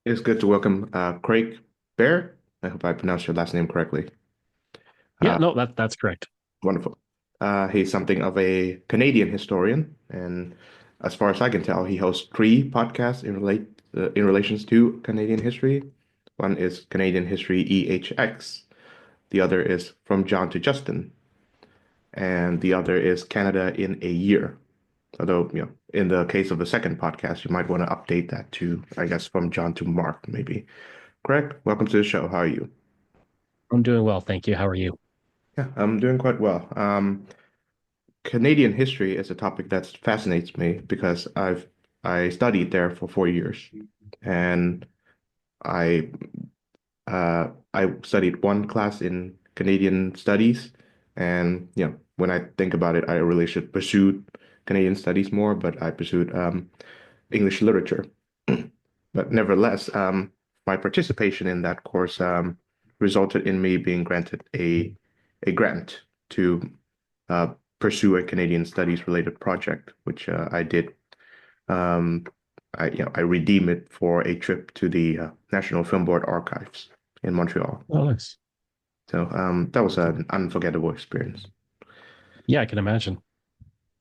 It's good to welcome Craig Baird. I hope I pronounced your last name correctly. Yeah, Uh, no, that's correct. Wonderful. He's something of a Canadian historian, and as far as I can tell, he hosts three podcasts in relations to Canadian history. One is Canadian History EHX. The other is From John to Justin, and the other is Canada in a Year. Although, in the case of the second podcast, you might want to update that to, I guess, From John to Mark, maybe. Craig, welcome to the show. How are you? I'm doing well, thank you. How are you? Yeah, I'm doing quite well. Canadian history is a topic that fascinates me because I studied there for 4 years, and I I studied one class in Canadian studies, and when I think about it, I really should pursue Canadian studies more, but I pursued English literature. But nevertheless, my participation in that course resulted in me being granted a grant to pursue a Canadian studies related project, which I did. Um, I redeem it for a trip to the National Film Board archives in Montreal. Oh, nice. So that was an unforgettable experience. Yeah, I can imagine.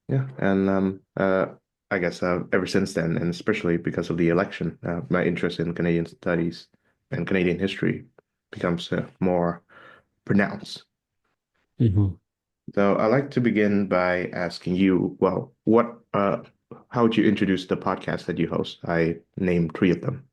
Yeah, and I guess ever since then, and especially because of the election, my interest in Canadian studies and Canadian history becomes more pronounced. Hmm. So I'd like to begin by asking you, well, how would you introduce the podcast that you host? I named three of them.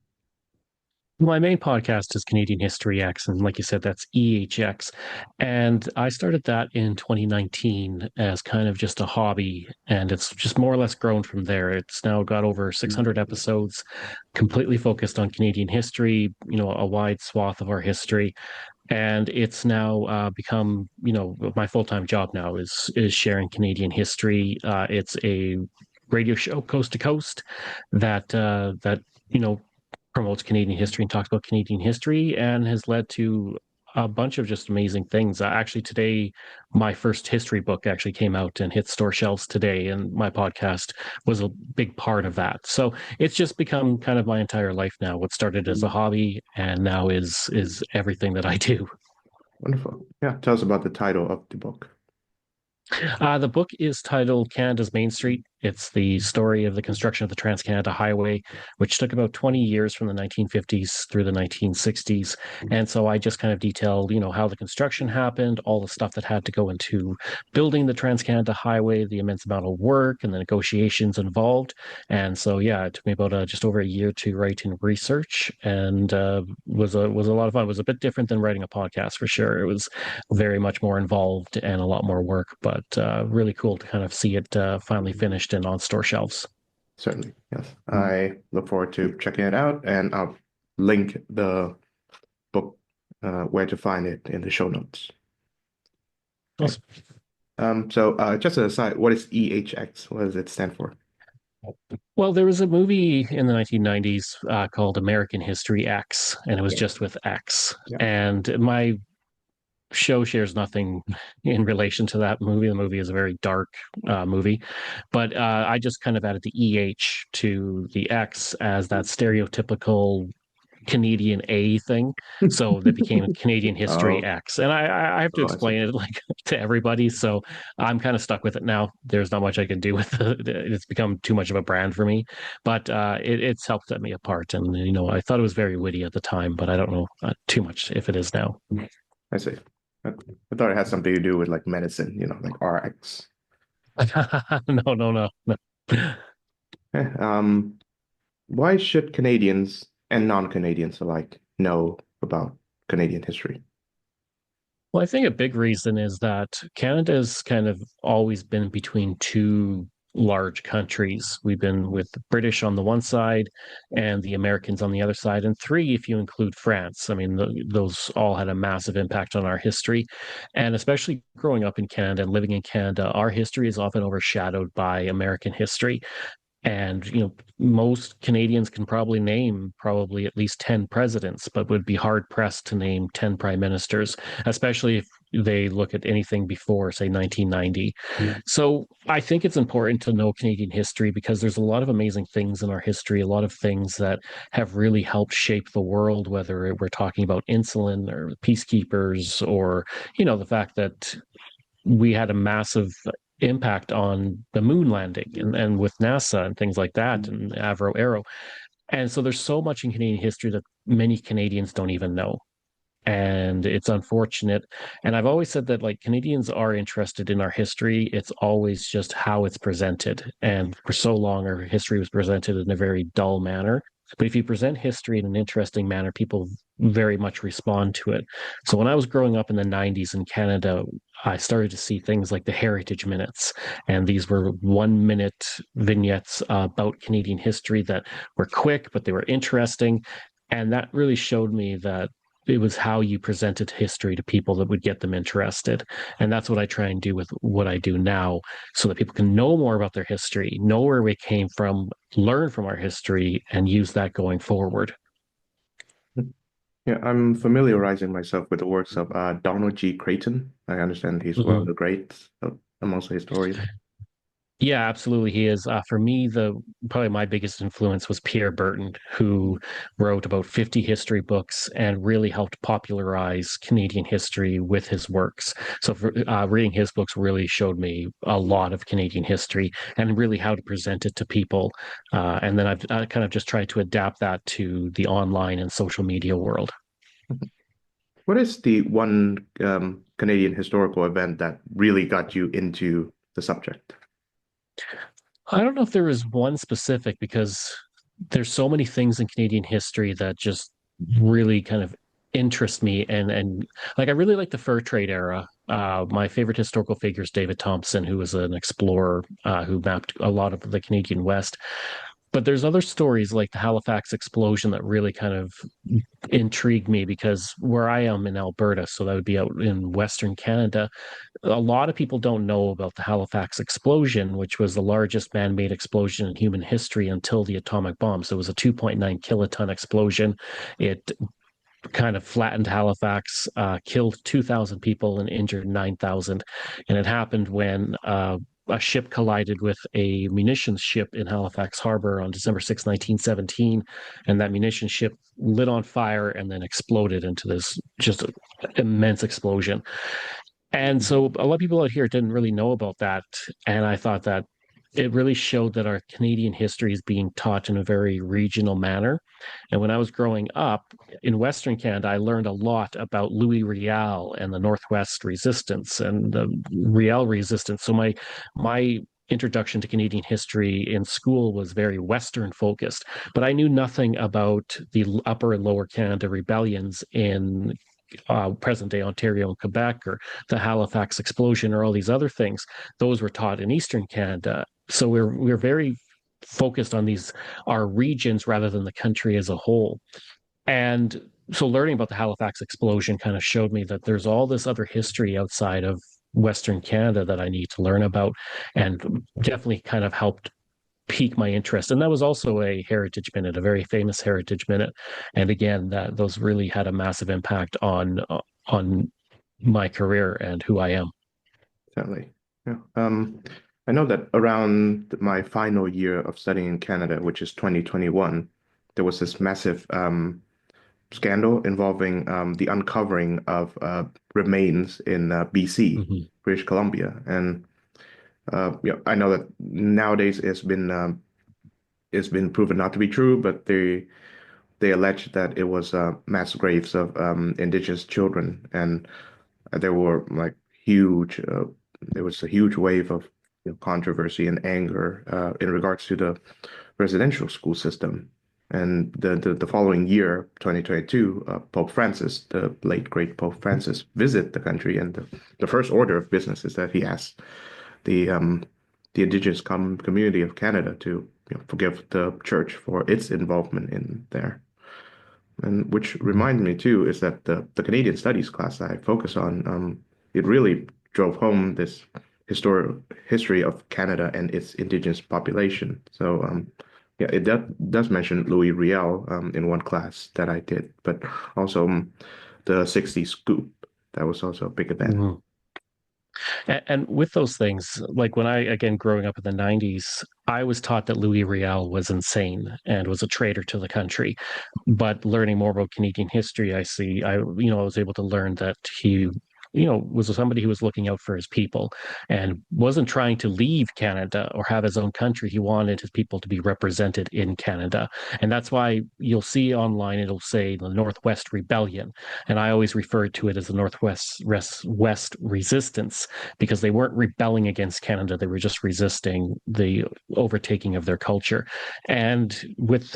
My main podcast is Canadian History X, and like you said, that's EHX. And I started that in 2019 as kind of just a hobby, and it's just more or less grown from there. It's now got over 600 episodes, completely focused on Canadian history, a wide swath of our history. And it's now become, my full-time job now is sharing Canadian history. It's a radio show coast to coast that you know promotes Canadian history and talks about Canadian history, and has led to a bunch of just amazing things. Actually, today my first history book actually came out and hit store shelves today, and my podcast was a big part of that. So it's just become kind of my entire life now. What started as a hobby and now is everything that I do. Wonderful. Yeah, tell us about the title of the book. The book is titled Canada's Main Street. It's the story of the construction of the Trans-Canada Highway, which took about 20 years from the 1950s through the 1960s. And so I just kind of detail, how the construction happened, all the stuff that had to go into building the Trans-Canada Highway, the immense amount of work and the negotiations involved. And so, yeah, it took me about just over a year to write and research, and was a lot of fun. It was a bit different than writing a podcast for sure. It was very much more involved and a lot more work, but really cool to kind of see it finally finished and on store shelves. Certainly, yes. I look forward to checking it out, and I'll link the book where to find it in the show notes. Okay. Awesome. So just an aside, what is EHX? What does it stand for? Well, there was a movie in the 1990s called American History X, and it was Yeah, just with X. yeah. And my show shares nothing in relation to that movie. The movie is a very dark movie, but I just kind of added the EH to the X as that stereotypical Canadian A thing. So that became Canadian History Oh, X. And I have to oh, I see. explain it like to everybody. So I'm kind of stuck with it now. There's not much I can do with it. It's become too much of a brand for me, but it's helped set me apart. And, I thought it was very witty at the time, but I don't know too much if it is now. I see. I thought it had something to do with like medicine, like RX. No, no, no, no. Eh, why should Canadians and non-Canadians alike know about Canadian history? Well, I think a big reason is that Canada's kind of always been between two large countries. We've been with the British on the one side and the Americans on the other side, and three if you include France. I mean, those all had a massive impact on our history. And especially growing up in Canada and living in Canada, our history is often overshadowed by American history. And, most Canadians can probably name probably at least 10 presidents, but would be hard pressed to name 10 prime ministers, especially if they look at anything before, say, 1990. So I think it's important to know Canadian history because there's a lot of amazing things in our history, a lot of things that have really helped shape the world, whether we're talking about insulin or peacekeepers or, the fact that we had a massive impact on the moon landing and with NASA and things like that and Avro Arrow. And so there's so much in Canadian history that many Canadians don't even know, and it's unfortunate. And I've always said that like Canadians are interested in our history. It's always just how it's presented. And for so long, our history was presented in a very dull manner. But if you present history in an interesting manner, people very much respond to it. So when I was growing up in the 90s in Canada, I started to see things like the Heritage Minutes. And these were 1 minute vignettes about Canadian history that were quick, but they were interesting. And that really showed me that it was how you presented history to people that would get them interested. And that's what I try and do with what I do now, so that people can know more about their history, know where we came from, learn from our history, and use that going forward. Yeah, I'm familiarizing myself with the works of Donald G. Creighton. I understand he's one of Mhm. the greats amongst the historians. Yeah, absolutely. He is. For me, the probably my biggest influence was Pierre Burton, who wrote about 50 history books and really helped popularize Canadian history with his works. So, reading his books really showed me a lot of Canadian history and really how to present it to people. And then I kind of just tried to adapt that to the online and social media world. What is the one Canadian historical event that really got you into the subject? I don't know if there is one specific because there's so many things in Canadian history that just really kind of interest me and like I really like the fur trade era. My favorite historical figure is David Thompson, who was an explorer who mapped a lot of the Canadian West. But there's other stories like the Halifax explosion that really kind of intrigued me because where I am in Alberta, so that would be out in Western Canada, a lot of people don't know about the Halifax explosion, which was the largest man made explosion in human history until the atomic bomb. So it was a 2.9 kiloton explosion. It kind of flattened Halifax, killed 2,000 people and injured 9,000. And it happened when a ship collided with a munitions ship in Halifax Harbor on December 6, 1917. And that munitions ship lit on fire and then exploded into this just immense explosion. And so a lot of people out here didn't really know about that. And I thought that it really showed that our Canadian history is being taught in a very regional manner. And when I was growing up in Western Canada, I learned a lot about Louis Riel and the Northwest Resistance and the Riel Resistance. So my introduction to Canadian history in school was very Western focused, but I knew nothing about the upper and lower Canada rebellions in present day Ontario and Quebec, or the Halifax explosion, or all these other things. Those were taught in Eastern Canada. So we're very focused on these our regions rather than the country as a whole. And so learning about the Halifax explosion kind of showed me that there's all this other history outside of Western Canada that I need to learn about, and definitely kind of helped pique my interest. And that was also a heritage minute, a very famous heritage minute. And again, that those really had a massive impact on my career and who I am. Certainly. Yeah. I know that around my final year of studying in Canada, which is 2021, there was this massive scandal involving the uncovering of remains in BC, Mm-hmm. British Columbia, and I know that nowadays it's been proven not to be true, but they allege that it was mass graves of indigenous children, and there were like huge there was a huge wave of controversy and anger in regards to the residential school system. And the following year, 2022, Pope Francis, the late great Pope Francis, visit the country, and the first order of business is that he asks the um, the indigenous community of Canada to forgive the church for its involvement in there. And which Mm-hmm. reminds me too is that the Canadian Studies class I focus on, it really drove home this historic history of Canada and its indigenous population. So yeah, it does mention Louis Riel in one class that I did, but also the 60s scoop. That was also a big event. Mhm. And with those things, like when I, again, growing up in the 90s, I was taught that Louis Riel was insane and was a traitor to the country. But learning more about Canadian history, I was able to learn that he, was somebody who was looking out for his people and wasn't trying to leave Canada or have his own country. He wanted his people to be represented in Canada. And that's why you'll see online, it'll say the Northwest Rebellion. And I always refer to it as the West Resistance because they weren't rebelling against Canada. They were just resisting the overtaking of their culture. And with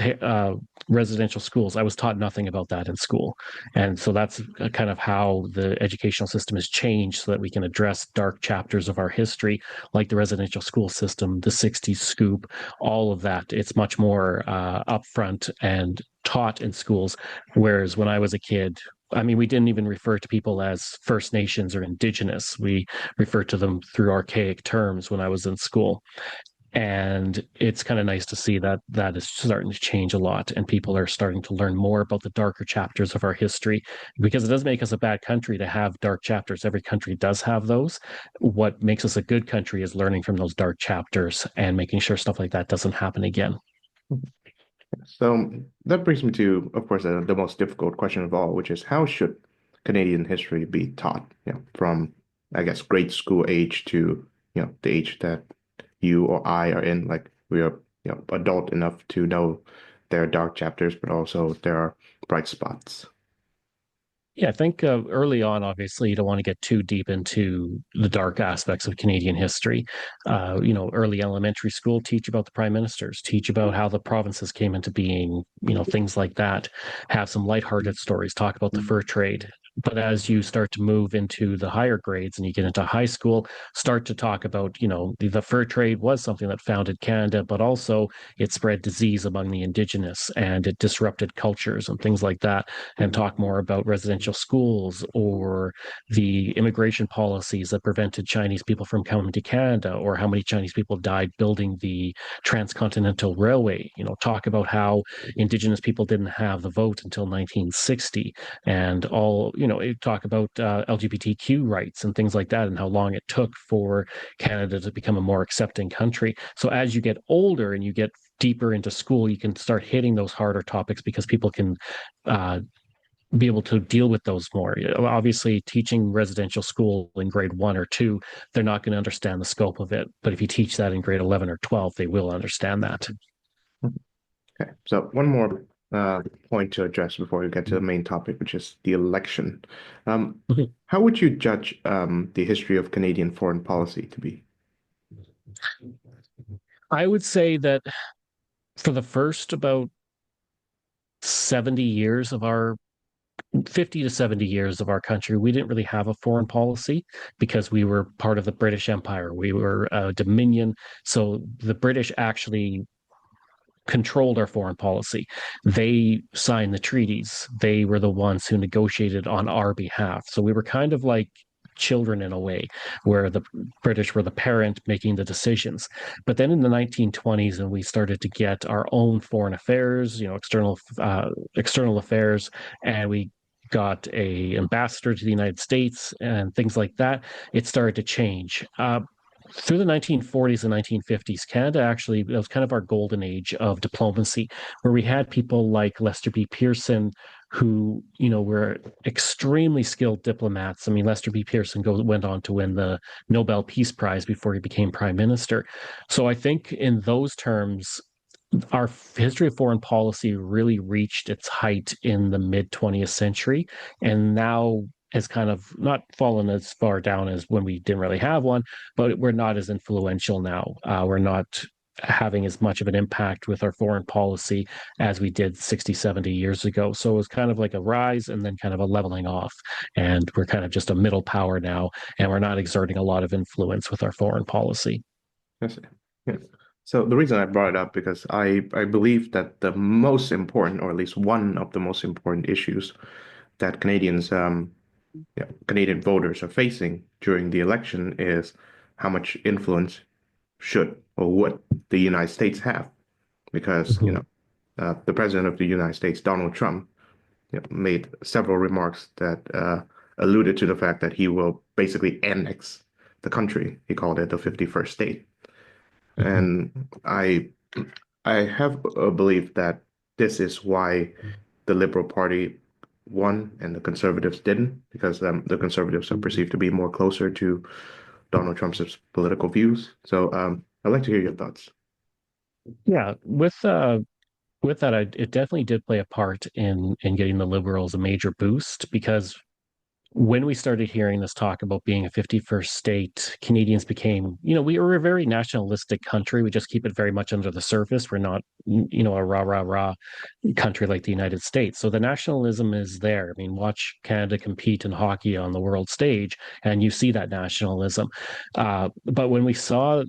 residential schools, I was taught nothing about that in school. And so that's kind of how the educational system has changed so that we can address dark chapters of our history, like the residential school system, the 60s scoop, all of that. It's much more upfront and taught in schools. Whereas when I was a kid, I mean, we didn't even refer to people as First Nations or Indigenous. We referred to them through archaic terms when I was in school. And it's kind of nice to see that that is starting to change a lot, and people are starting to learn more about the darker chapters of our history because it does make us a bad country to have dark chapters. Every country does have those. What makes us a good country is learning from those dark chapters and making sure stuff like that doesn't happen again. So that brings me to, of course, the most difficult question of all, which is how should Canadian history be taught, from, I guess, grade school age to, the age that you or I are in, like we are, adult enough to know there are dark chapters, but also there are bright spots. Yeah, I think early on, obviously, you don't want to get too deep into the dark aspects of Canadian history. Early elementary school, teach about the prime ministers, teach about how the provinces came into being, things like that. Have some lighthearted stories, talk about the fur trade. But as you start to move into the higher grades and you get into high school, start to talk about, the fur trade was something that founded Canada, but also it spread disease among the Indigenous and it disrupted cultures and things like that, and talk more about residential schools or the immigration policies that prevented Chinese people from coming to Canada, or how many Chinese people died building the transcontinental railway. Talk about how Indigenous people didn't have the vote until 1960, and talk about LGBTQ rights and things like that, and how long it took for Canada to become a more accepting country. So as you get older and you get deeper into school, you can start hitting those harder topics because people can uh, be able to deal with those more. Obviously, teaching residential school in grade 1 or 2, they're not going to understand the scope of it. But if you teach that in grade 11 or 12, they will understand that. Okay, so one more point to address before we get to the main topic, which is the election. Um, how would you judge the history of Canadian foreign policy to be? I would say that for the first about 70 years of our 50 to 70 years of our country, we didn't really have a foreign policy because we were part of the British Empire. We were a dominion. So the British actually controlled our foreign policy. They signed the treaties. They were the ones who negotiated on our behalf. So we were kind of like children in a way, where the British were the parent making the decisions. But then in the 1920s, and we started to get our own foreign affairs, external affairs, and we got a ambassador to the United States and things like that. It started to change. Through the 1940s and 1950s, Canada actually, it was kind of our golden age of diplomacy, where we had people like Lester B. Pearson, who, were extremely skilled diplomats. I mean, Lester B. Pearson went on to win the Nobel Peace Prize before he became prime minister. So I think in those terms, our history of foreign policy really reached its height in the mid 20th century, and now has kind of not fallen as far down as when we didn't really have one, but we're not as influential now. We're not having as much of an impact with our foreign policy as we did 60, 70 years ago. So it was kind of like a rise and then kind of a leveling off. And we're kind of just a middle power now, and we're not exerting a lot of influence with our foreign policy. Yes. Yes. So the reason I brought it up because I believe that the most important, or at least one of the most important issues that Canadian voters are facing during the election is how much influence should or would the United States have? Because, Mhm. the president of the United States, Donald Trump, made several remarks that alluded to the fact that he will basically annex the country. He called it the 51st state. Mhm. And I have a belief that this is why the Liberal Party won and the conservatives didn't, because the conservatives are perceived to be more closer to Donald Trump's political views. So I'd like to hear your thoughts. Yeah, with that, it definitely did play a part in getting the Liberals a major boost because when we started hearing this talk about being a 51st state, Canadians became, we were a very nationalistic country. We just keep it very much under the surface. We're not, a rah, rah, rah country like the United States. So the nationalism is there. I mean, watch Canada compete in hockey on the world stage, and you see that nationalism. But when we saw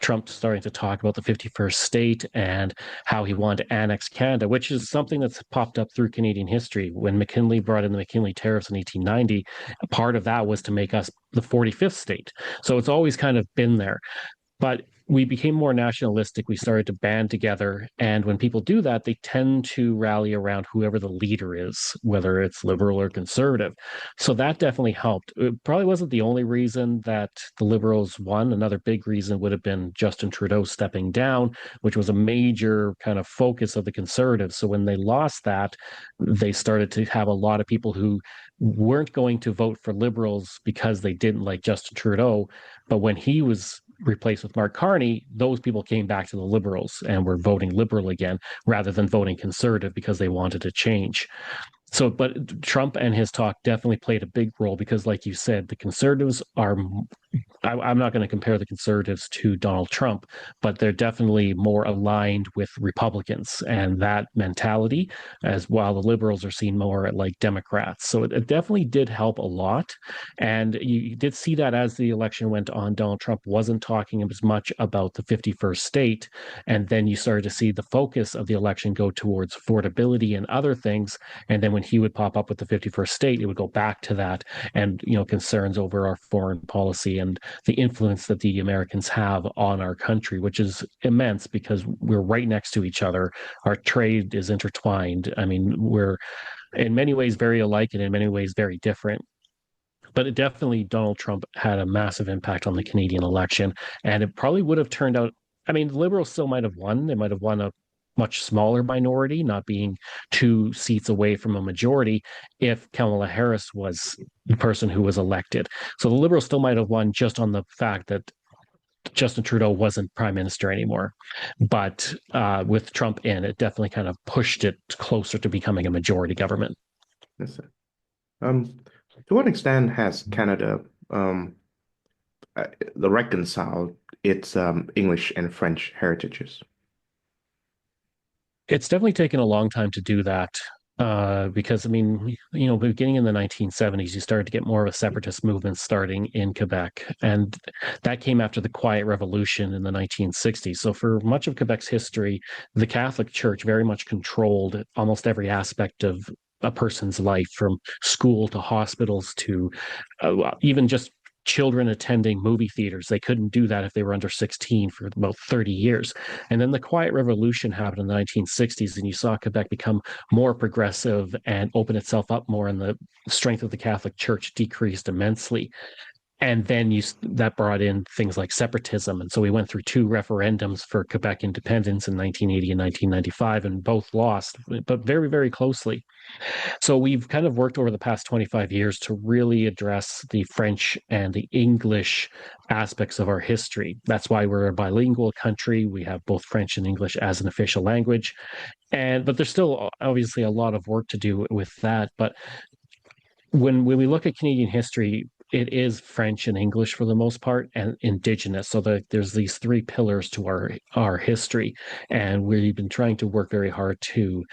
Trump starting to talk about the 51st state and how he wanted to annex Canada, which is something that's popped up through Canadian history. When McKinley brought in the McKinley tariffs in 1890, part of that was to make us the 45th state. So it's always kind of been there. But we became more nationalistic. We started to band together. And when people do that, they tend to rally around whoever the leader is, whether it's liberal or conservative. So that definitely helped. It probably wasn't the only reason that the liberals won. Another big reason would have been Justin Trudeau stepping down, which was a major kind of focus of the conservatives. So when they lost that, they started to have a lot of people who weren't going to vote for liberals because they didn't like Justin Trudeau. But when he was replaced with Mark Carney, those people came back to the Liberals and were voting Liberal again rather than voting Conservative because they wanted to change. So, but Trump and his talk definitely played a big role because, like you said, the Conservatives are I'm not going to compare the conservatives to Donald Trump, but they're definitely more aligned with Republicans and that mentality, as while the liberals are seen more like Democrats. So it definitely did help a lot. And you did see that as the election went on, Donald Trump wasn't talking as much about the 51st state. And then you started to see the focus of the election go towards affordability and other things. And then when he would pop up with the 51st state, it would go back to that and, concerns over our foreign policy and the influence that the Americans have on our country, which is immense because we're right next to each other. Our trade is intertwined. I mean, we're in many ways very alike and in many ways very different. But it definitely, Donald Trump had a massive impact on the Canadian election. And it probably would have turned out, I mean, the Liberals still might have won. They might have won a much smaller minority, not being two seats away from a majority, if Kamala Harris was the person who was elected. So the Liberals still might have won just on the fact that Justin Trudeau wasn't prime minister anymore. But with Trump in, it definitely kind of pushed it closer to becoming a majority government. Yes, sir. Um, to what extent has Canada uh, reconciled its English and French heritages? It's definitely taken a long time to do that. Because I mean, beginning in the 1970s, you started to get more of a separatist movement starting in Quebec, and that came after the Quiet Revolution in the 1960s. So for much of Quebec's history, the Catholic Church very much controlled almost every aspect of a person's life, from school to hospitals to even just children attending movie theaters. They couldn't do that if they were under 16 for about 30 years. And then the Quiet Revolution happened in the 1960s, and you saw Quebec become more progressive and open itself up more, and the strength of the Catholic Church decreased immensely. And then that brought in things like separatism. And so we went through two referendums for Quebec independence in 1980 and 1995, and both lost, but very, very closely. So we've kind of worked over the past 25 years to really address the French and the English aspects of our history. That's why we're a bilingual country. We have both French and English as an official language. But there's still obviously a lot of work to do with that. But when we look at Canadian history, it is French and English for the most part, and Indigenous. So there's these three pillars to our history, and we've been trying to work very hard to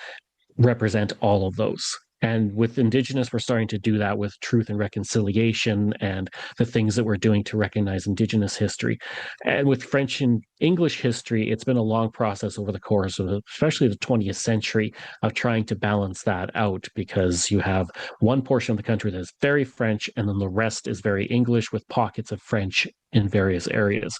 represent all of those. And with Indigenous, we're starting to do that with Truth and Reconciliation and the things that we're doing to recognize Indigenous history. And with French and English history, it's been a long process over the course of especially the 20th century of trying to balance that out, because you have one portion of the country that is very French and then the rest is very English with pockets of French in various areas.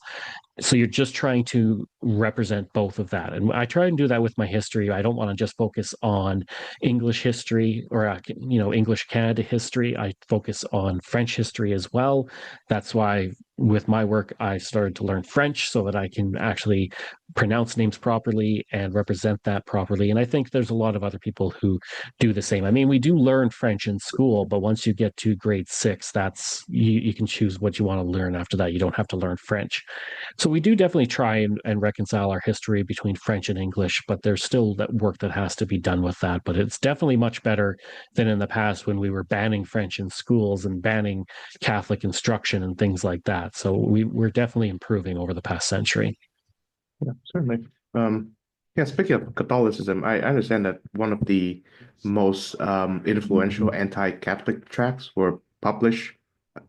So you're just trying to represent both of that, and I try and do that with my history. I don't want to just focus on English history or English Canada history. I focus on French history as well. That's why with my work I started to learn French so that I can actually pronounce names properly and represent that properly. And I think there's a lot of other people who do the same. I mean, we do learn French in school, but once you get to grade six, that's you can choose what you want to learn after that. You don't have to learn French. So we do definitely try and reconcile our history between French and English, but there's still that work that has to be done with that. But it's definitely much better than in the past when we were banning French in schools and banning Catholic instruction and things like that. So we're definitely improving over the past century. Yeah, certainly. Yeah, speaking of Catholicism, I understand that one of the most influential anti-Catholic tracts were published,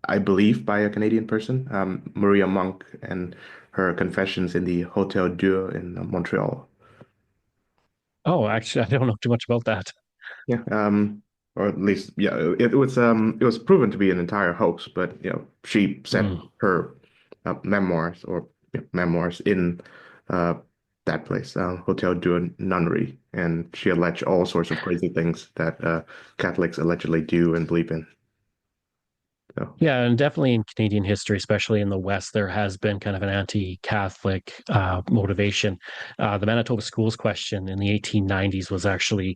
I believe, by a Canadian person, Maria Monk, and her confessions in the Hotel Dieu in Montreal. Oh, actually, I don't know too much about that. Yeah, or at least, yeah, it was proven to be an entire hoax, but she said Mm. her memoirs or memoirs in uh, that place, Hotel du Nunnery, and she alleged all sorts of crazy things that Catholics allegedly do and believe in. So, Yeah, and definitely in Canadian history, especially in the West, there has been kind of an anti-Catholic motivation. The Manitoba schools question in the 1890s was actually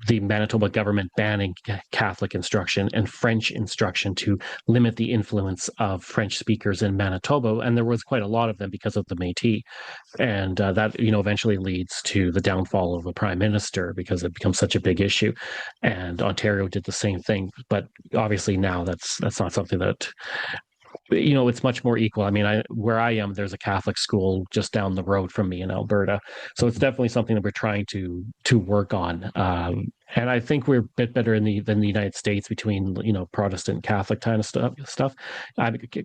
the Manitoba government banning Catholic instruction and French instruction to limit the influence of French speakers in Manitoba. And there was quite a lot of them because of the Métis. And that, eventually leads to the downfall of the prime minister because it becomes such a big issue. And Ontario did the same thing. But obviously now that's not something that it's much more equal. I mean, where I am, there's a Catholic school just down the road from me in Alberta, so it's definitely something that we're trying to work on. And I think we're a bit better than the United States between Protestant Catholic kind of stuff.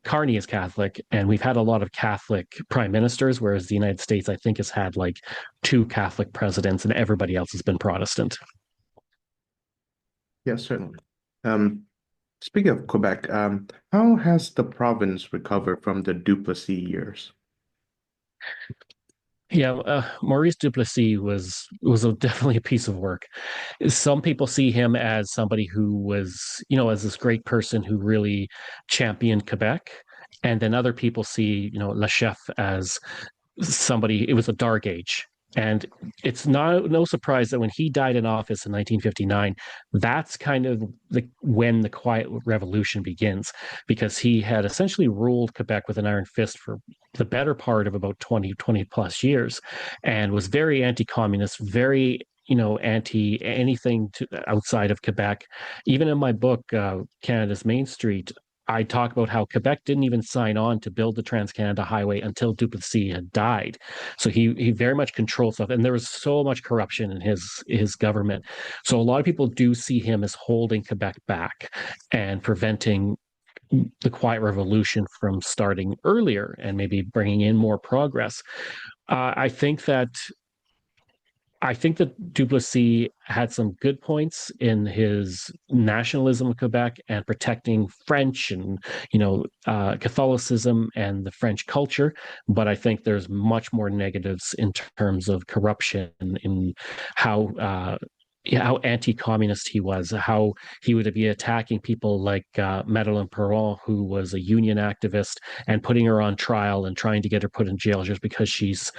Carney is Catholic, and we've had a lot of Catholic prime ministers, whereas the United States, I think, has had like two Catholic presidents, and everybody else has been Protestant. yeah, certainly. Um, Speaking of Quebec, how has the province recovered from the Duplessis years? Yeah, Maurice Duplessis was definitely a piece of work. Some people see him as somebody who was, as this great person who really championed Quebec, and then other people see, Le Chef as somebody. It was a dark age, and it's no surprise that when he died in office in 1959, that's kind of when the Quiet Revolution begins, because he had essentially ruled Quebec with an iron fist for the better part of about 20 plus years, and was very anti-communist, very anti anything outside of Quebec. Even in my book, Canada's Main Street, I talk about how Quebec didn't even sign on to build the Trans Canada Highway until Duplessis had died. So he very much controlled stuff, and there was so much corruption in his government. So a lot of people do see him as holding Quebec back and preventing the Quiet Revolution from starting earlier and maybe bringing in more progress. I think that Duplessis had some good points in his nationalism of Quebec and protecting French and Catholicism and the French culture. But I think there's much more negatives in terms of corruption, in how how anti-communist he was, how he would be attacking people like Madeleine Perron, who was a union activist, and putting her on trial and trying to get her put in jail just because she's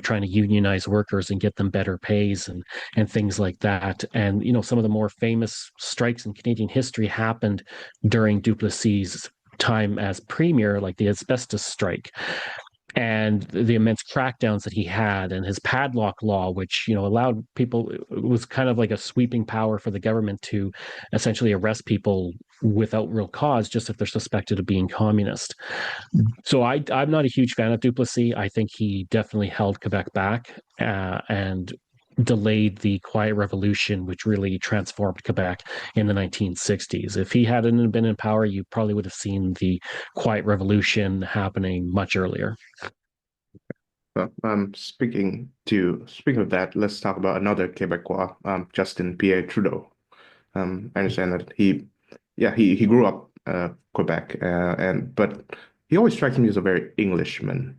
trying to unionize workers and get them better pays and things like that. And some of the more famous strikes in Canadian history happened during Duplessis' time as premier, like the asbestos strike and the immense crackdowns that he had, and his padlock law, which allowed people, it was kind of like a sweeping power for the government to essentially arrest people without real cause just if they're suspected of being communist. So I'm not a huge fan of Duplessis. I think he definitely held Quebec back and delayed the Quiet Revolution, which really transformed Quebec in the 1960s. If he hadn't been in power, you probably would have seen the Quiet Revolution happening much earlier. Well, speaking of that, let's talk about another Quebecois, Justin Pierre Trudeau. I understand that he grew up Quebec, and but he always strikes me as a very Englishman.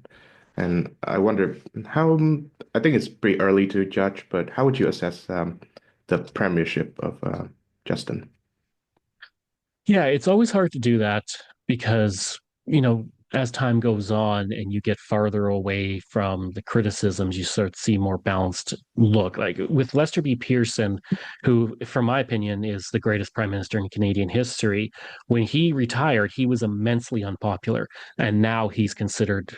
And I wonder how, I think it's pretty early to judge, but how would you assess the premiership of Justin? Yeah, it's always hard to do that because, as time goes on and you get farther away from the criticisms, you start to see more balanced look. Like with Lester B. Pearson, who, from my opinion, is the greatest prime minister in Canadian history, when he retired, he was immensely unpopular. And now he's considered,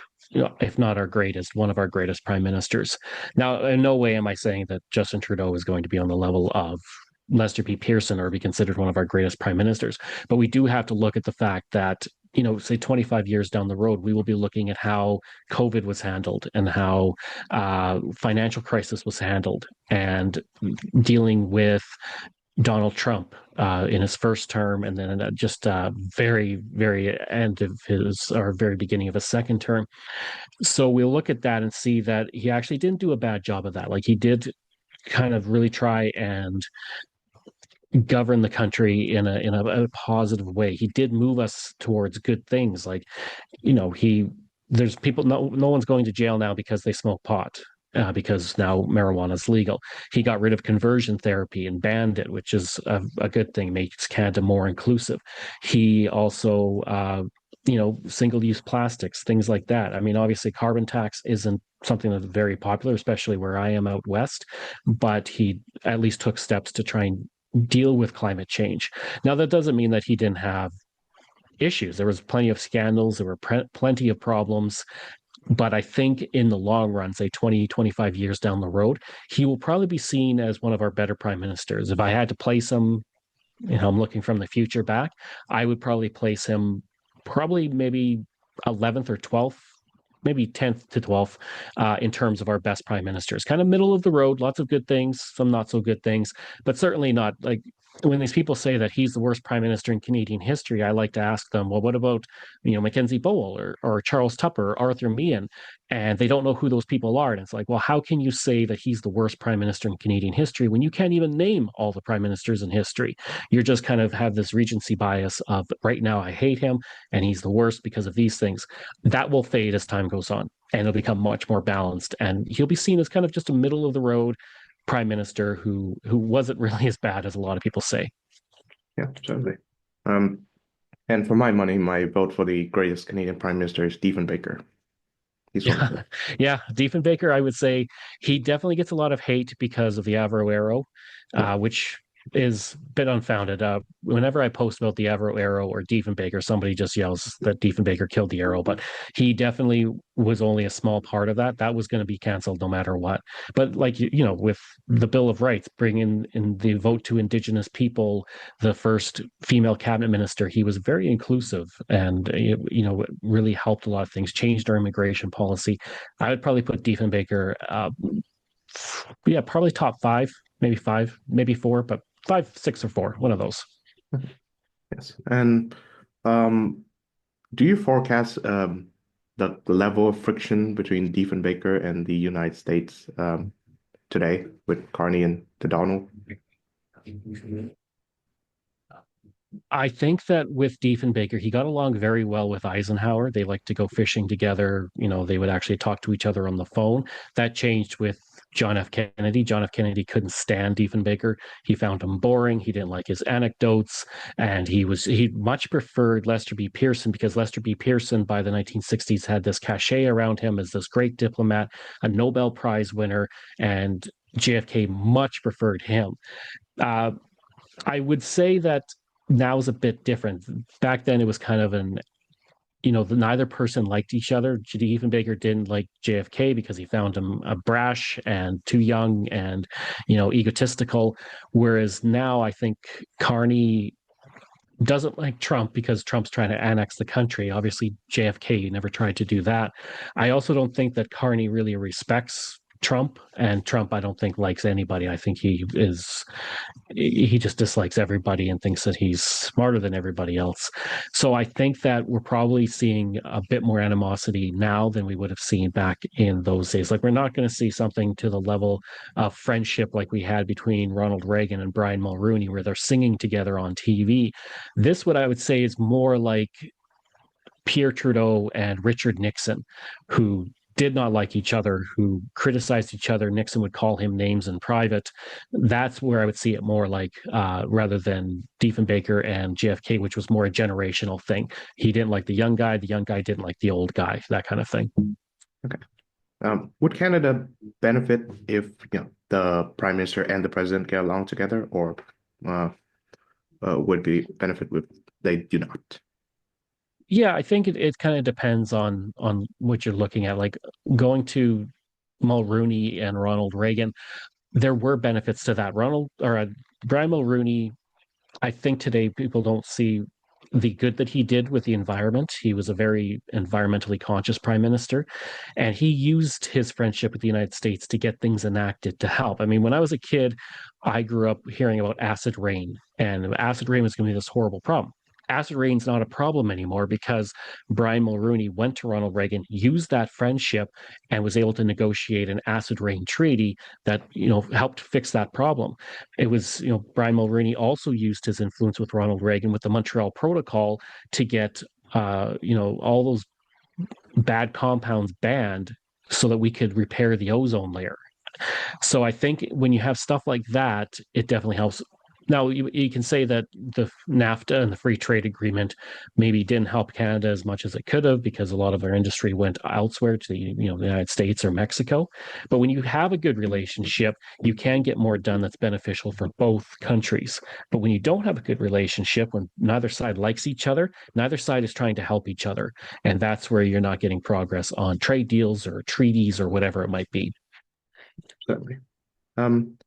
if not our greatest, one of our greatest prime ministers. Now, in no way am I saying that Justin Trudeau is going to be on the level of Lester B. Pearson or be considered one of our greatest prime ministers. But we do have to look at the fact that, say 25 years down the road, we will be looking at how COVID was handled and how financial crisis was handled and dealing with Donald Trump in his first term, and then just very, very end of his or very beginning of his second term. So we'll look at that and see that he actually didn't do a bad job of that. Like he did kind of really try and govern the country in a positive way. He did move us towards good things. Like, he there's people no one's going to jail now because they smoke pot. Because now marijuana is legal. He got rid of conversion therapy and banned it, which is a good thing, makes Canada more inclusive. He also, single use plastics, things like that. I mean, obviously, carbon tax isn't something that's very popular, especially where I am out west, but he at least took steps to try and deal with climate change. Now, that doesn't mean that he didn't have issues. There was plenty of scandals, there were plenty of problems, but I think in the long run, say 20, 25 years down the road, he will probably be seen as one of our better prime ministers. If I had to place him, I'm looking from the future back, I would probably place him probably maybe 11th or 12th, maybe 10th to 12th in terms of our best prime ministers. Kind of middle of the road, lots of good things, some not so good things, but certainly not like when these people say that he's the worst prime minister in Canadian history. I like to ask them, well, what about, Mackenzie Bowell or Charles Tupper or Arthur Meehan? And they don't know who those people are. And it's like, well, how can you say that he's the worst prime minister in Canadian history when you can't even name all the prime ministers in history? You're just kind of have this regency bias of right now, I hate him and he's the worst because of these things. That will fade as time goes on and it'll become much more balanced. And he'll be seen as kind of just a middle of the road prime minister who wasn't really as bad as a lot of people say. Yeah, certainly. Um, and for my money, my vote for the greatest Canadian Prime Minister is Stephen Baker. He's Yeah, wonderful. yeah. Diefenbaker, I would say he definitely gets a lot of hate because of the Avro Arrow, Yeah. which is a bit unfounded. Whenever I post about the Avro Arrow or Diefenbaker, somebody just yells that Diefenbaker killed the arrow, but he definitely was only a small part of that. That was going to be canceled no matter what. But like with the Bill of Rights, bringing in the vote to Indigenous people, the first female cabinet minister, he was very inclusive and really helped a lot of things, changed our immigration policy. I would probably put Diefenbaker, yeah, probably top five, maybe four, but five, six, or four, one of those. Yes. And um, do you forecast the level of friction between Diefenbaker and the United States today with Carney and the Donald? I think that with Diefenbaker, he got along very well with Eisenhower. They liked to go fishing together. They would actually talk to each other on the phone. That changed with John F. Kennedy. John F. Kennedy couldn't stand Diefenbaker. He found him boring. He didn't like his anecdotes, and he much preferred Lester B. Pearson because Lester B. Pearson by the 1960s had this cachet around him as this great diplomat, a Nobel Prize winner, and JFK much preferred him. Uh, I would say that now is a bit different. Back then, it was kind of neither person liked each other. Diefenbaker didn't like JFK because he found him brash and too young and, egotistical. Whereas now I think Carney doesn't like Trump because Trump's trying to annex the country. Obviously, JFK never tried to do that. I also don't think that Carney really respects Trump, and Trump I don't think likes anybody. I think he just dislikes everybody and thinks that he's smarter than everybody else. So I think that we're probably seeing a bit more animosity now than we would have seen back in those days. Like we're not going to see something to the level of friendship like we had between Ronald Reagan and Brian Mulroney, where they're singing together on TV. This, what I would say, is more like Pierre Trudeau and Richard Nixon, who did not like each other, who criticized each other. Nixon would call him names in private. That's where I would see it more like rather than Diefenbaker and JFK, which was more a generational thing. He didn't like the young guy didn't like the old guy, that kind of thing. Okay. Would Canada benefit if the Prime Minister and the President get along together, or uh, would be benefit if they do not? Yeah, I think it kind of depends on what you're looking at. Like going to Mulrooney and Ronald Reagan, there were benefits to that. Brian Mulrooney, I think today people don't see the good that he did with the environment. He was a very environmentally conscious prime minister, and he used his friendship with the United States to get things enacted to help. I mean, when I was a kid, I grew up hearing about acid rain, and acid rain was going to be this horrible problem. Acid rain's not a problem anymore because Brian Mulrooney went to Ronald Reagan, used that friendship, and was able to negotiate an acid rain treaty that helped fix that problem. It was, Brian Mulroney also used his influence with Ronald Reagan with the Montreal Protocol to get, all those bad compounds banned so that we could repair the ozone layer. So I think when you have stuff like that, it definitely helps. Now, you can say that the NAFTA and the free trade agreement maybe didn't help Canada as much as it could have because a lot of our industry went elsewhere to the United States or Mexico. But when you have a good relationship, you can get more done that's beneficial for both countries. But when you don't have a good relationship, when neither side likes each other, neither side is trying to help each other. And that's where you're not getting progress on trade deals or treaties or whatever it might be. Certainly.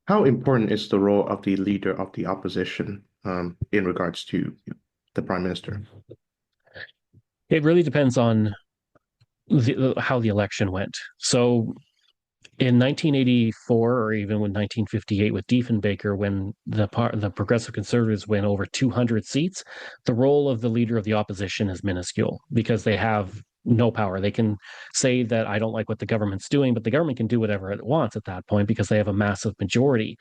How important is the role of the leader of the opposition in regards to the prime minister? It really depends on how the election went. So in 1984, or even with 1958 with Diefenbaker, when the Progressive Conservatives win over 200 seats, the role of the leader of the opposition is minuscule because they have no power. They can say that I don't like what the government's doing, but the government can do whatever it wants at that point because they have a massive majority.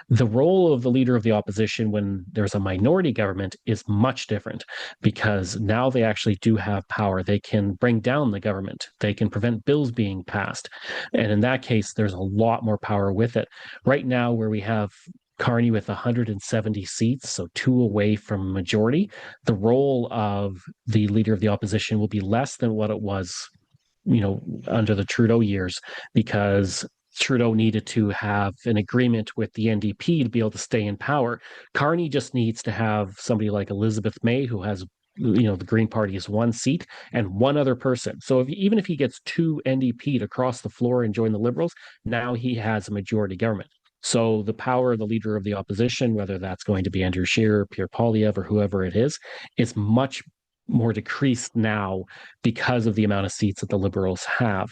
The role of the leader of the opposition when there's a minority government is much different because now they actually do have power. They can bring down the government, they can prevent bills being passed. And in that case, there's a lot more power with it. Right now, where we have Carney with 170 seats, so two away from majority, the role of the leader of the opposition will be less than what it was under the Trudeau years because Trudeau needed to have an agreement with the NDP to be able to stay in power. Carney just needs to have somebody like Elizabeth May, who has, the Green Party is one seat and one other person. So even if he gets two NDP to cross the floor and join the Liberals, now he has a majority government. So the power of the leader of the opposition, whether that's going to be Andrew Scheer, Pierre Poilievre, or whoever it is much more decreased now because of the amount of seats that the Liberals have.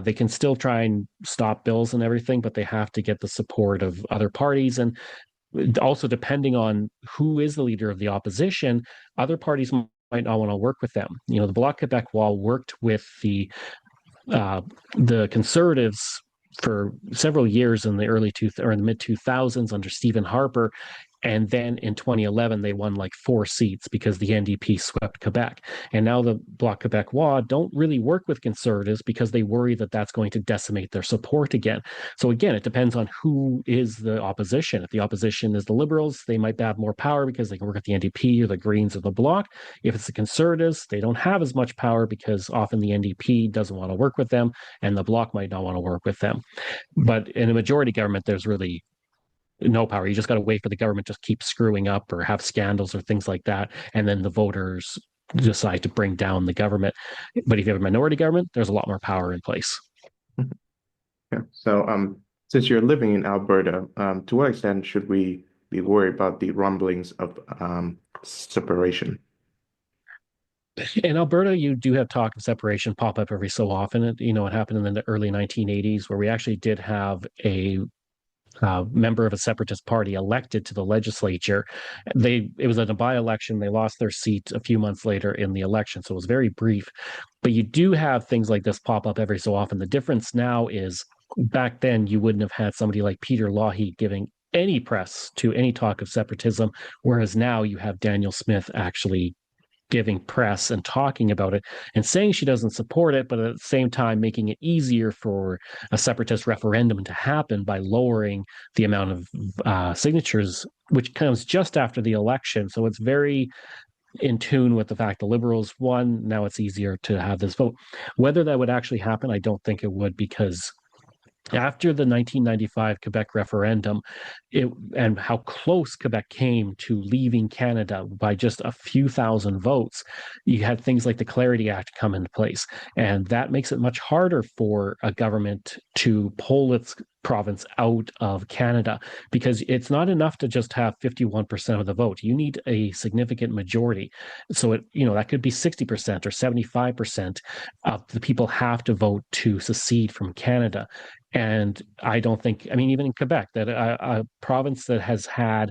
They can still try and stop bills and everything, but they have to get the support of other parties. And also, depending on who is the leader of the opposition, other parties might not want to work with them. The Bloc Québécois worked with the Conservatives for several years in the in the mid 2000s under Stephen Harper. And then in 2011, they won like 4 seats because the NDP swept Quebec. And now the Bloc Québécois don't really work with Conservatives because they worry that that's going to decimate their support again. So again, it depends on who is the opposition. If the opposition is the Liberals, they might have more power because they can work with the NDP or the Greens or the Bloc. If it's the Conservatives, they don't have as much power because often the NDP doesn't want to work with them and the Bloc might not want to work with them. But in a majority government, there's really no power. You just got to wait for the government to keep screwing up or have scandals or things like that. And then the voters decide to bring down the government. But if you have a minority government, there's a lot more power in place. Yeah. So, since you're living in Alberta, to what extent should we be worried about the rumblings of separation? In Alberta, you do have talk of separation pop up every so often. It happened in the early 1980s where we actually did have a member of a separatist party elected to the legislature. It was a by-election. They lost their seat a few months later in the election, so it was very brief. But you do have things like this pop up every so often. The difference now is back then you wouldn't have had somebody like Peter Lougheed giving any press to any talk of separatism, whereas now you have Daniel Smith actually giving press and talking about it and saying she doesn't support it, but at the same time making it easier for a separatist referendum to happen by lowering the amount of signatures, which comes just after the election. So it's very in tune with the fact the Liberals won. Now it's easier to have this vote. Whether that would actually happen, I don't think it would, because after the 1995 Quebec referendum, and how close Quebec came to leaving Canada by just a few thousand votes, you had things like the Clarity Act come into place. And that makes it much harder for a government to pull its province out of Canada, because it's not enough to just have 51% of the vote. You need a significant majority. So that could be 60% or 75% of the people have to vote to secede from Canada. And I don't think, I mean, even in Quebec, that a province that has had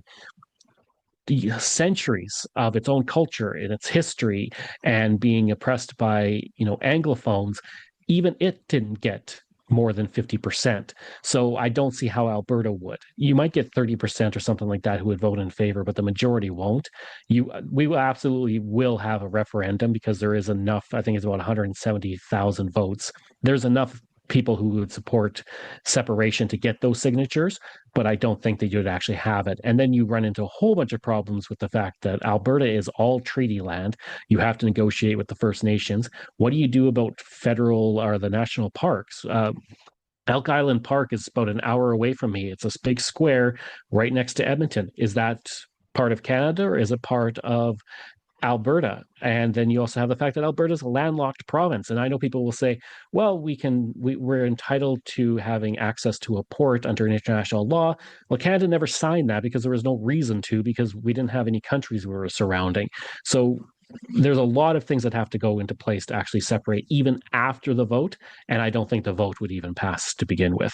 the centuries of its own culture and its history and being oppressed by, Anglophones, even it didn't get more than 50%. So I don't see how Alberta would. You might get 30% or something like that who would vote in favor, but the majority won't. We absolutely will have a referendum because there is enough, I think it's about 170,000 votes. There's enough people who would support separation to get those signatures, but I don't think that you'd actually have it. And then you run into a whole bunch of problems with the fact that Alberta is all treaty land. You have to negotiate with the First Nations. What do you do about federal or the national parks? Elk Island Park is about an hour away from me. It's a big square right next to Edmonton. Is that part of Canada or is it part of Alberta? And then you also have the fact that Alberta is a landlocked province. And I know people will say, well, we're entitled to having access to a port under international law. Well, Canada never signed that because there was no reason to, because we didn't have any countries we were surrounding. So there's a lot of things that have to go into place to actually separate even after the vote. And I don't think the vote would even pass to begin with.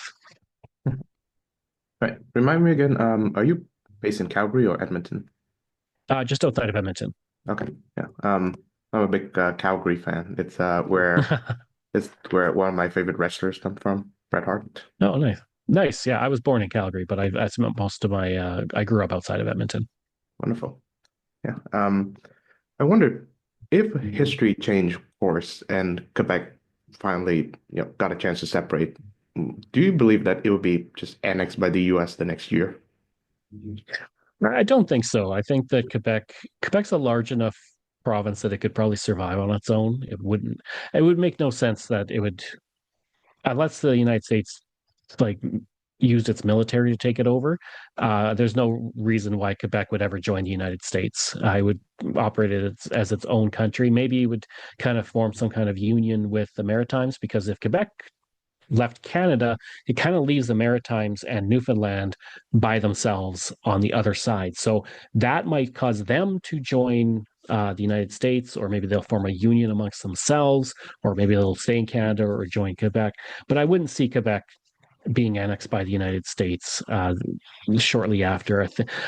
Right. Remind me again, are you based in Calgary or Edmonton? Just outside of Edmonton. Okay. Yeah. I'm a big Calgary fan. It's where one of my favorite wrestlers come from, Bret Hart. Oh, nice. Nice. Yeah, I was born in Calgary, but I spent most of my I grew up outside of Edmonton. Wonderful. Yeah. I wondered if history changed course and Quebec finally, got a chance to separate. Do you believe that it would be just annexed by the US the next year? I don't think so. I think that Quebec's a large enough province that it could probably survive on its own. It would make no sense that it would, unless the United States like used its military to take it over. There's no reason why Quebec would ever join the United States. I would operate it as its own country. Maybe it would kind of form some kind of union with the Maritimes, because if Quebec left Canada, it kind of leaves the Maritimes and Newfoundland by themselves on the other side. So that might cause them to join the United States, or maybe they'll form a union amongst themselves, or maybe they'll stay in Canada or join Quebec. But I wouldn't see Quebec being annexed by the United States shortly after.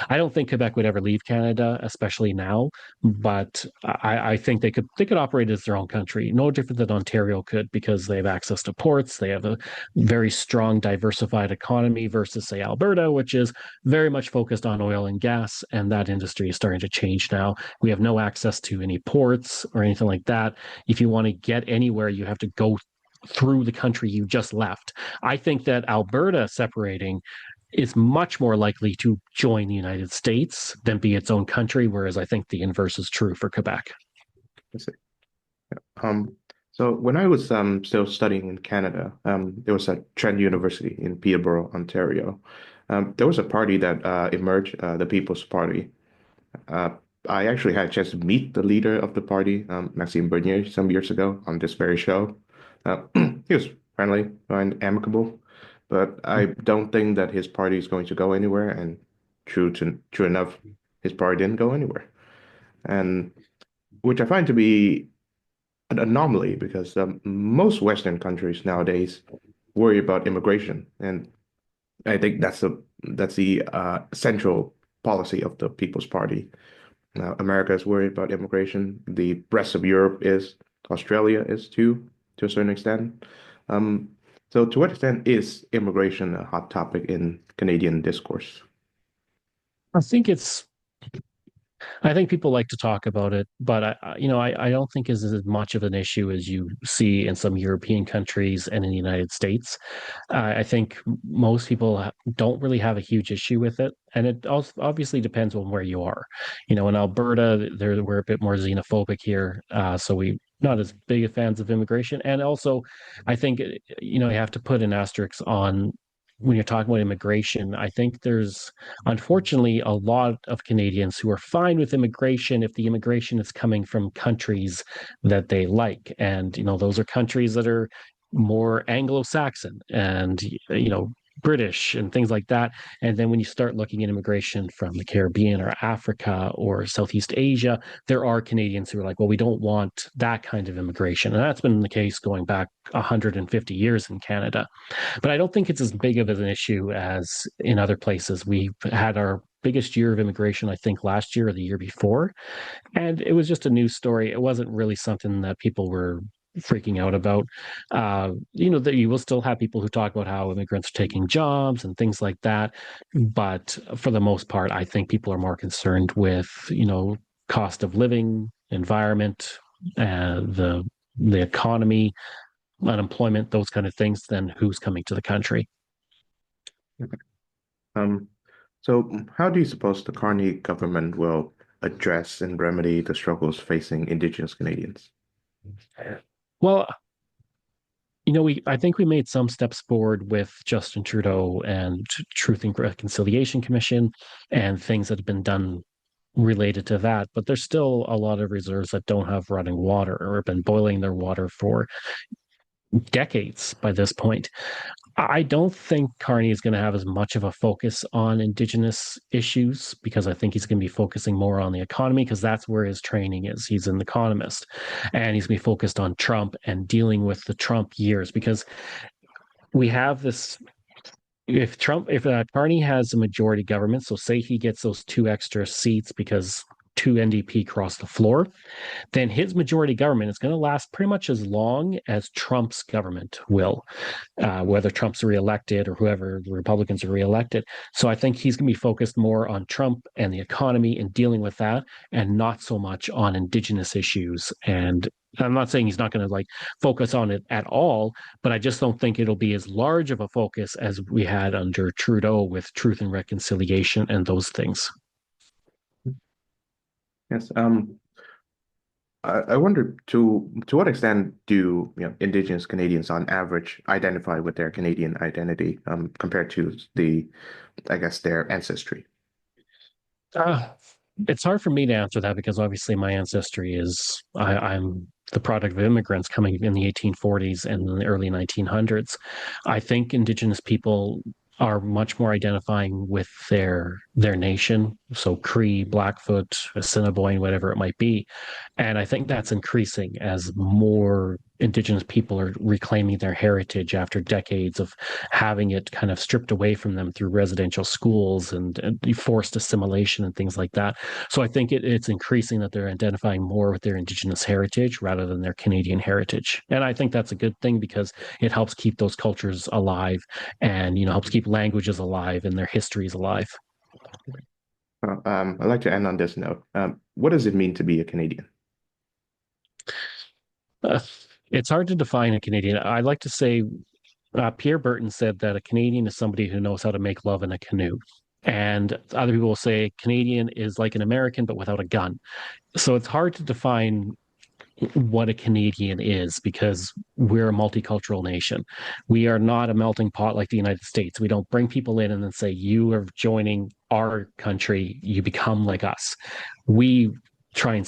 I don't think Quebec would ever leave Canada, especially now. But I think they could operate as their own country, no different than Ontario could, because they have access to ports. They have a very strong, diversified economy versus, say, Alberta, which is very much focused on oil and gas, and that industry is starting to change now. We have no access to any ports or anything like that. If you want to get anywhere, you have to go through the country you just left. I think that Alberta separating is much more likely to join the United States than be its own country, whereas I think the inverse is true for Quebec. I see. Um, so when I was still studying in Canada, there was a Trent University in Peterborough, Ontario. There was a party that emerged, the People's Party. Uh, I actually had a chance to meet the leader of the party, Maxime Bernier, some years ago on this very show. He was friendly and amicable, but I don't think that his party is going to go anywhere. And true enough, his party didn't go anywhere, and which I find to be an anomaly because most Western countries nowadays worry about immigration, and I think that's the central policy of the People's Party. Now, America is worried about immigration. The rest of Europe is. Australia is too, to a certain extent. Um, so, to what extent is immigration a hot topic in Canadian discourse? I think it's I think people like to talk about it, but I don't think is as much of an issue as you see in some European countries and in the United States. I think most people don't really have a huge issue with it, and it also obviously depends on where you are. In Alberta, we're a bit more xenophobic here, so we not as big of fans of immigration, and also I think you have to put an asterisk on when you're talking about immigration. I think there's unfortunately a lot of Canadians who are fine with immigration if the immigration is coming from countries that they like. And, those are countries that are more Anglo-Saxon and, British and things like that. And then when you start looking at immigration from the Caribbean or Africa or Southeast Asia, there are Canadians who are like, well, we don't want that kind of immigration. And that's been the case going back 150 years in Canada. But I don't think it's as big of an issue as in other places. We've had our biggest year of immigration, I think, last year or the year before. And it was just a news story. It wasn't really something that people were freaking out about. That you will still have people who talk about how immigrants are taking jobs and things like that. But for the most part, I think people are more concerned with, cost of living, environment, the economy, unemployment, those kind of things, than who's coming to the country. Okay. Um, so how do you suppose the Carney government will address and remedy the struggles facing Indigenous Canadians? Well, I think we made some steps forward with Justin Trudeau and Truth and Reconciliation Commission and things that have been done related to that, but there's still a lot of reserves that don't have running water or have been boiling their water for decades by this point. I don't think Carney is going to have as much of a focus on Indigenous issues because I think he's going to be focusing more on the economy because that's where his training is. He's an economist and he's going to be focused on Trump and dealing with the Trump years because we have this. If Carney has a majority government, so say he gets those two extra seats because two NDP crossed the floor, then his majority government is going to last pretty much as long as Trump's government will, whether Trump's reelected or whoever the Republicans are reelected. So I think he's going to be focused more on Trump and the economy and dealing with that, and not so much on Indigenous issues. And I'm not saying he's not going to focus on it at all, but I just don't think it'll be as large of a focus as we had under Trudeau with Truth and Reconciliation and those things. Yes. I wonder to what extent do Indigenous Canadians on average identify with their Canadian identity compared to I guess their ancestry? Uh, it's hard for me to answer that because obviously my ancestry is I'm the product of immigrants coming in the 1840s and in the early 1900s. I think Indigenous people are much more identifying with their nation, so Cree, Blackfoot, Assiniboine, whatever it might be, and I think that's increasing as more Indigenous people are reclaiming their heritage after decades of having it kind of stripped away from them through residential schools and forced assimilation and things like that. So I think it's increasing that they're identifying more with their Indigenous heritage rather than their Canadian heritage. And I think that's a good thing because it helps keep those cultures alive and, helps keep languages alive and their histories alive. I'd like to end on this note. What does it mean to be a Canadian? Uh, it's hard to define a Canadian. I like to say Pierre Burton said that a Canadian is somebody who knows how to make love in a canoe. And other people will say Canadian is like an American, but without a gun. So it's hard to define what a Canadian is because we're a multicultural nation. We are not a melting pot like the United States. We don't bring people in and then say, you are joining our country, you become like us. We try and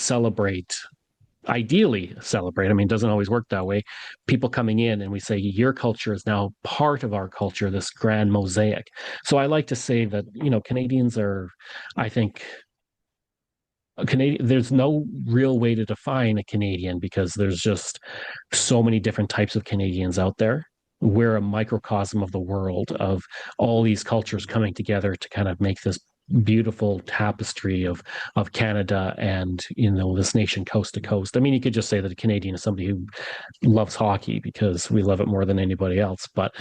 ideally celebrate. I mean, it doesn't always work that way. People coming in and we say, your culture is now part of our culture, this grand mosaic. So I like to say that, Canadians are, I think, a Canadian, there's no real way to define a Canadian because there's just so many different types of Canadians out there. We're a microcosm of the world of all these cultures coming together to kind of make this beautiful tapestry of Canada and this nation coast to coast. I mean, you could just say that a Canadian is somebody who loves hockey because we love it more than anybody else. But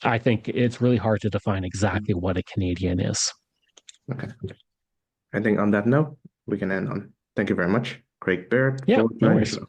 I think it's really hard to define exactly what a Canadian is. Okay. I think on that note, we can end on. Thank you very much, Craig Baird, Yeah, for no joining the worries. show.